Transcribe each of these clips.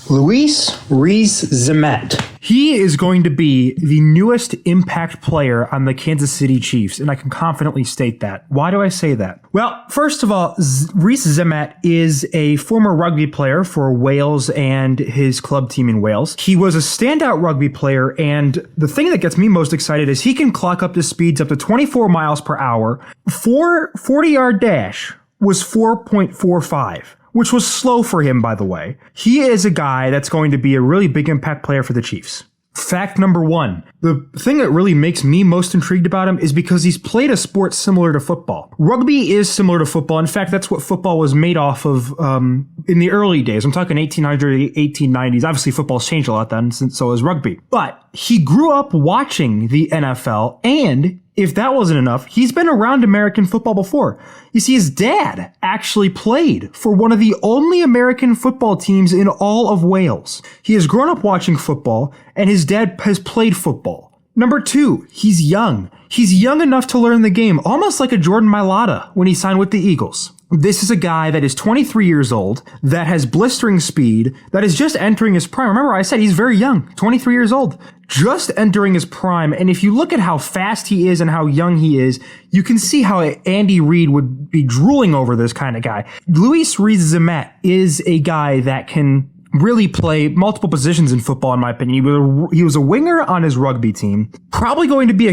Louis Rees-Zammit. He is going to be the newest impact player on the Kansas City Chiefs, and I can confidently state that. Why do I say that? Well, first of all, Rees-Zammit is a former rugby player for Wales and his club team in Wales. He was a standout rugby player, and the thing that gets me most excited is he can clock up to speeds up to 24 miles per hour. 40-yard dash was 4.45. Which was slow for him, by the way. He is a guy that's going to be a really big impact player for the Chiefs. Fact number one, the thing that really makes me most intrigued about him is because he's played a sport similar to football. Rugby is similar to football. In fact, that's what football was made off of in the early days. I'm talking 1800s, 1890s. Obviously, football's changed a lot then, since so has rugby. But he grew up watching the NFL, and if that wasn't enough, he's been around American football before. You see, his dad actually played for one of the only American football teams in all of Wales. He has grown up watching football, and his dad has played football. Number two, he's young. He's young enough to learn the game, almost like a Jordan Mailata when he signed with the Eagles. This is a guy that is 23 years old, that has blistering speed, that is just entering his prime. Remember, I said he's very young, 23 years old, just entering his prime. And if you look at how fast he is and how young he is, you can see how Andy Reid would be drooling over this kind of guy. Louis Rees-Zammit is a guy that can really play multiple positions in football, in my opinion. He was a winger on his rugby team, probably going to be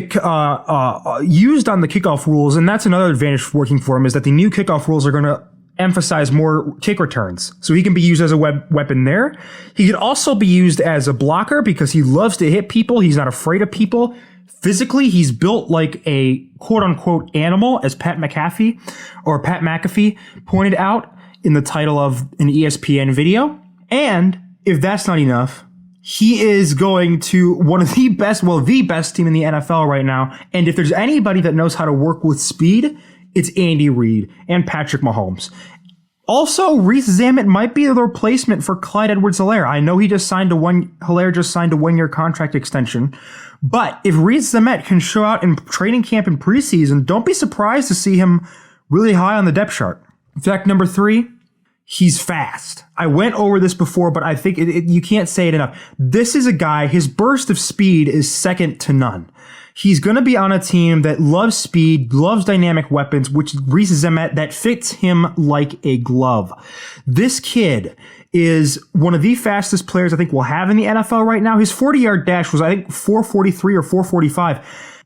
used on the kickoff rules, and that's another advantage working for him, is that the new kickoff rules are going to emphasize more kick returns. So he can be used as a weapon there. He could also be used as a blocker because he loves to hit people. He's not afraid of people. Physically, he's built like a quote-unquote animal, as Pat McAfee pointed out in the title of an ESPN video. And if that's not enough, he is going to one of the best team in the NFL right now. And if there's anybody that knows how to work with speed, it's Andy Reid and Patrick Mahomes. Also, Rees-Zammit might be the replacement for Clyde Edwards-Helaire. I know Helaire just signed a one-year contract extension. But if Rees-Zammit can show out in training camp and preseason, don't be surprised to see him really high on the depth chart. Fact number three, he's fast. I went over this before, but I think you can't say it enough. This is a guy, his burst of speed is second to none. He's going to be on a team that loves speed, loves dynamic weapons, which Rees-Zammit, that fits him like a glove. This kid is one of the fastest players I think we'll have in the NFL right now. His 40-yard dash was, I think, 4:43 or 4:45.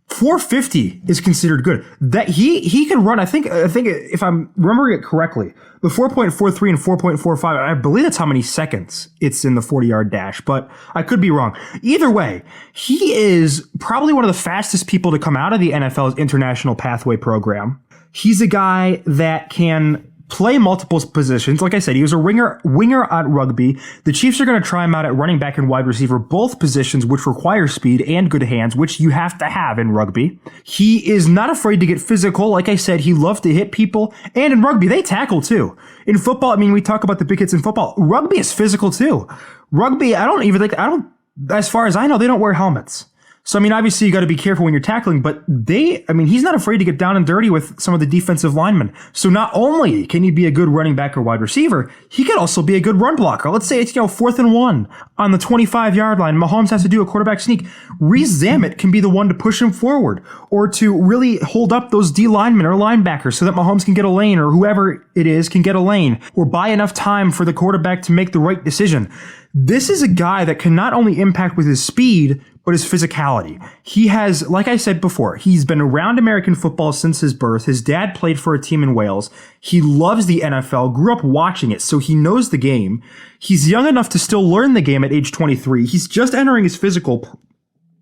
450 is considered good. That he can run, I think if I'm remembering it correctly, the 4.43 and 4.45, I believe that's how many seconds it's in the 40-yard dash, but I could be wrong. Either way, he is probably one of the fastest people to come out of the NFL's International Pathway Program. He's a guy that can play multiple positions. Like I said, he was a winger at rugby. The Chiefs are going to try him out at running back and wide receiver, both positions which require speed and good hands, which you have to have in rugby. He is not afraid to get physical. Like I said, he loves to hit people. And in rugby, they tackle too. In football, I mean, we talk about the big hits in football. Rugby is physical too. Rugby, as far as I know, they don't wear helmets. So, I mean, obviously you got to be careful when you're tackling, but he's not afraid to get down and dirty with some of the defensive linemen. So not only can he be a good running back or wide receiver, he could also be a good run blocker. Let's say it's, 4th and 1 on the 25-yard line. Mahomes has to do a quarterback sneak. Rees-Zammit can be the one to push him forward or to really hold up those D linemen or linebackers so that Mahomes can get a lane, or whoever it is can get a lane, or buy enough time for the quarterback to make the right decision. This is a guy that can not only impact with his speed, but his physicality. He has, like I said before, he's been around American football since his birth. His dad played for a team in Wales. He loves the NFL, grew up watching it, so he knows the game. He's young enough to still learn the game at age 23. He's just entering his physical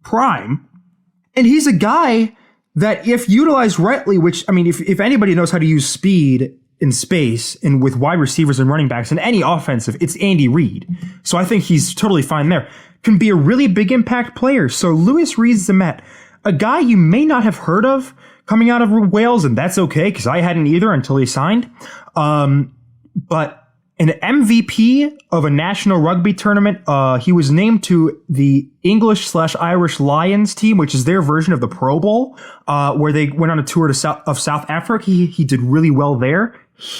prime. And he's a guy that, if utilized rightly, which, I mean, if anybody knows how to use speed in space and with wide receivers and running backs in any offensive, it's Andy Reid. So I think he's totally fine there. Can be a really big impact player. So Louis Rees-Zammit, a guy you may not have heard of coming out of Wales, and that's okay because I hadn't either until he signed. But an MVP of a national rugby tournament. He was named to the English/Irish Lions team, which is their version of the Pro Bowl, where they went on a tour of South Africa. He did really well there.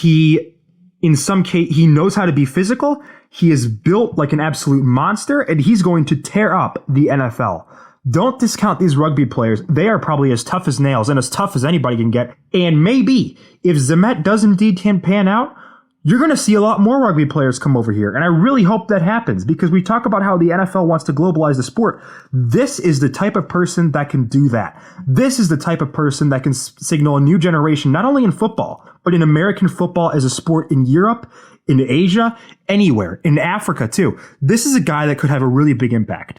In some case, he knows how to be physical. He is built like an absolute monster, and he's going to tear up the NFL. Don't discount these rugby players. They are probably as tough as nails and as tough as anybody can get. And maybe if Zammit does indeed pan out, you're going to see a lot more rugby players come over here. And I really hope that happens because we talk about how the NFL wants to globalize the sport. This is the type of person that can do that. This is the type of person that can signal a new generation, not only in football, but in American football as a sport in Europe, in Asia, anywhere, in Africa too. This is a guy that could have a really big impact.